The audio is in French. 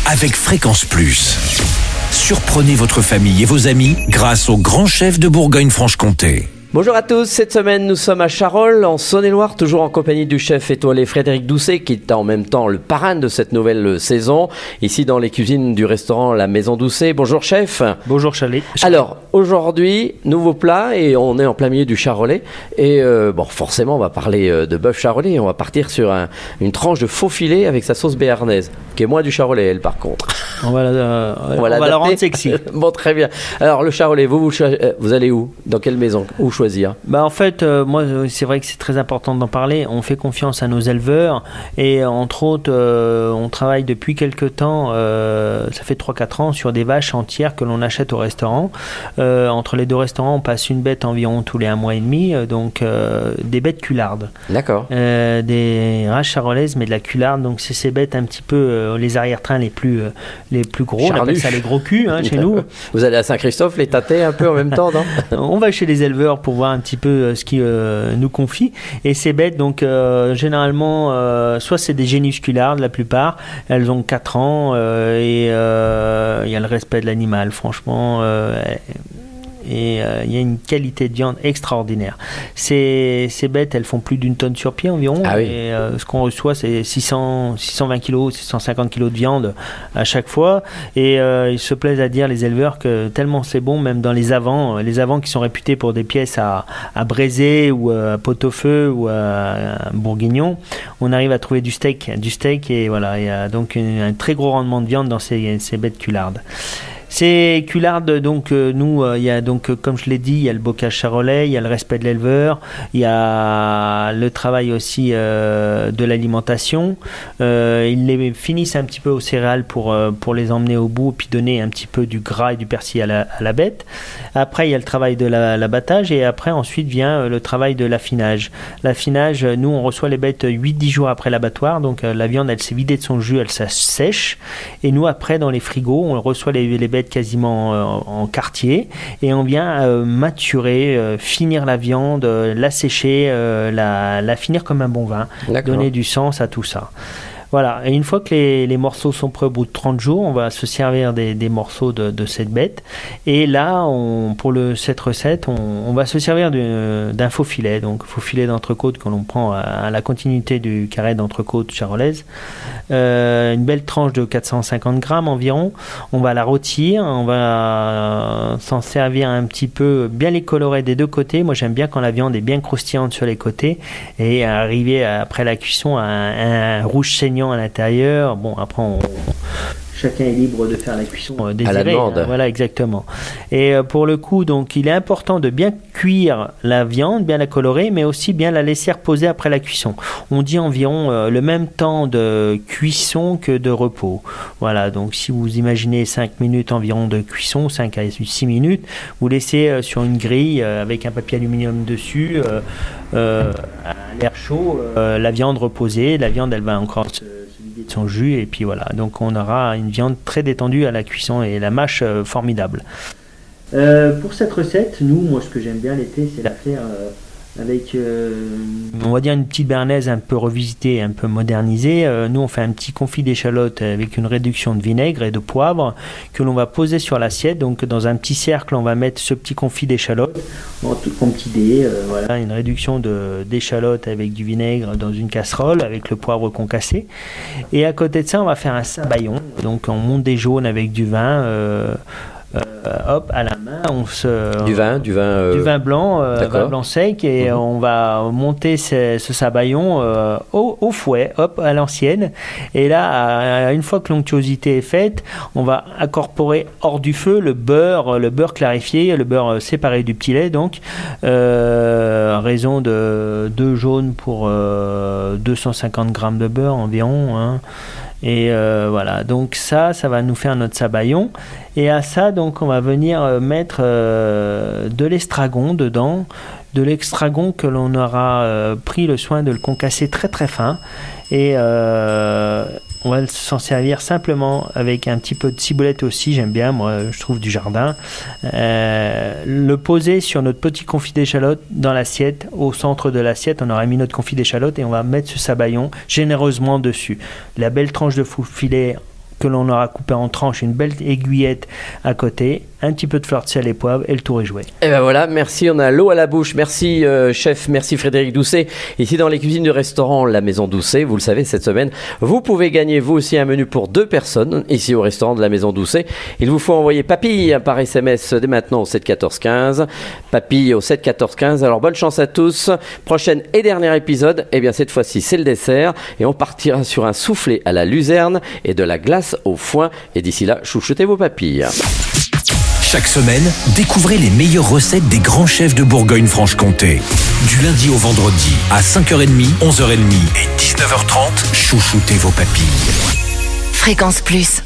avec Fréquence Plus. Surprenez votre famille et vos amis grâce au grand chef de Bourgogne-Franche-Comté. Bonjour à tous, cette semaine nous sommes à Charolles, en Saône-et-Loire, toujours en compagnie du chef étoilé Frédéric Doucet, qui est en même temps le parrain de cette nouvelle saison, ici dans les cuisines du restaurant La Maison Doucet. Bonjour chef. Bonjour Chalet. Alors, aujourd'hui, nouveau plat, et on est en plein milieu du charolais, et forcément on va parler de bœuf charolais, et on va partir sur une tranche de faux filet avec sa sauce béarnaise, qui est moins du charolais elle par contre. On va la rendre sexy. Bon, très bien. Alors le charolais, vous allez où? Dans quelle maison? Où choisir? En fait, moi, c'est vrai que c'est très important d'en parler. On fait confiance à nos éleveurs et entre autres, on travaille depuis quelques temps, ça fait 3-4 ans, sur des vaches entières que l'on achète au restaurant. Entre les deux restaurants, on passe une bête environ tous les 1 mois et demi, donc des bêtes culardes. D'accord. Des races charolaises, mais de la cularde. Donc c'est ces bêtes un petit peu les arrière-trains les plus gros. On appelle ça les gros culs chez nous. Vous allez à Saint-Christophe les tâter un peu en même temps, non? On va chez les éleveurs pour voir un petit peu ce qu'ils nous confient. Et ces bêtes, donc généralement, soit c'est des génus culardes, la plupart, elles ont 4 ans et il y a le respect de l'animal, franchement. Et il y a une qualité de viande extraordinaire. Ces bêtes, elles font plus d'1 tonne sur pied environ. Ah oui. Et ce qu'on reçoit, c'est 620 kg, 650 kg de viande à chaque fois. Et ils se plaisent à dire, les éleveurs, que tellement c'est bon, même dans les avants qui sont réputés pour des pièces à braiser ou à pot-au-feu ou à bourguignon, on arrive à trouver du steak et voilà, il y a donc un très gros rendement de viande dans ces bêtes culardes. Ces culardes, donc nous, il y a donc, comme je l'ai dit, il y a le bocage charolais, il y a le respect de l'éleveur, il y a le travail aussi de l'alimentation. Ils les finissent un petit peu aux céréales pour les emmener au bout, puis donner un petit peu du gras et du persil à la bête. Après, il y a le travail de l'abattage et après, ensuite vient le travail de l'affinage. L'affinage, nous, on reçoit les bêtes 8-10 jours après l'abattoir, donc la viande, elle s'est vidée de son jus, elle s'assèche. Et nous, après, dans les frigos, on reçoit les bêtes quasiment en quartier et on vient maturer, finir la viande, la sécher, la finir comme un bon vin. D'accord. Donner du sens à tout ça. Voilà, et une fois que les morceaux sont prêts au bout de 30 jours, on va se servir des morceaux de cette bête. Et là, pour cette recette, on va se servir d'un faux filet. Donc, faux filet d'entrecôte que l'on prend à la continuité du carré d'entrecôte charolaise. Une belle tranche de 450 grammes environ. On va la rôtir, on va s'en servir un petit peu, bien les colorer des deux côtés. Moi, j'aime bien quand la viande est bien croustillante sur les côtés et arriver après la cuisson à un rouge saignant à l'intérieur. Bon, après, chacun est libre de faire la cuisson désirée. À la demande. Voilà, exactement. Et pour le coup, donc, il est important de bien cuire la viande, bien la colorer, mais aussi bien la laisser reposer après la cuisson. On dit environ le même temps de cuisson que de repos. Voilà, donc si vous imaginez 5 minutes environ de cuisson, 5 à 6 minutes, vous laissez sur une grille avec un papier aluminium dessus, à l'air chaud, la viande reposée. La viande, elle va encore se vider de son jus et puis voilà. Donc on aura une viande très détendue à la cuisson et la mâche formidable. Pour cette recette, moi ce que j'aime bien l'été, c'est la faire avec, on va dire, une petite béarnaise un peu revisitée, un peu modernisée. Nous, on fait un petit confit d'échalote avec une réduction de vinaigre et de poivre que l'on va poser sur l'assiette. Donc, dans un petit cercle, on va mettre ce petit confit d'échalote en petit dé. Voilà, une réduction d'échalote avec du vinaigre dans une casserole avec le poivre concassé. Et à côté de ça, on va faire un sabayon. Donc, on monte des jaunes avec du vin. À la main, du vin blanc, vin blanc sec, et on va monter ce sabayon au fouet, à l'ancienne. Et là, une fois que l'onctuosité est faite, on va incorporer hors du feu le beurre clarifié, le beurre séparé du petit lait, donc à raison de 2 jaunes pour 250 grammes de beurre environ, hein. Et voilà, donc ça va nous faire notre sabayon. Et à ça, donc, on va venir mettre de l'estragon dedans, de l'estragon que l'on aura pris le soin de le concasser très très fin. Et on va s'en servir simplement avec un petit peu de ciboulette aussi, j'aime bien, moi je trouve du jardin. Le poser sur notre petit confit d'échalote dans l'assiette, au centre de l'assiette, on aura mis notre confit d'échalote et on va mettre ce sabayon généreusement dessus. La belle tranche de filet que l'on aura coupé en tranches, une belle aiguillette à côté, un petit peu de fleur de sel et poivre et le tour est joué. Et ben voilà, merci, on a l'eau à la bouche. Merci chef, merci Frédéric Doucet. Ici dans les cuisines du restaurant La Maison Doucet, vous le savez, cette semaine, vous pouvez gagner vous aussi un menu pour 2 personnes ici au restaurant de La Maison Doucet. Il vous faut envoyer papille par SMS dès maintenant au 7 14 15. Papille au 7 14 15. Alors bonne chance à tous. Prochaine et dernier épisode, et bien cette fois-ci c'est le dessert et on partira sur un soufflé à la luzerne et de la glace au foin. Et d'ici là, chouchoutez vos papilles. Chaque semaine, découvrez les meilleures recettes des grands chefs de Bourgogne-Franche-Comté. Du lundi au vendredi, à 5h30, 11h30 et 19h30, chouchoutez vos papilles. Fréquence Plus.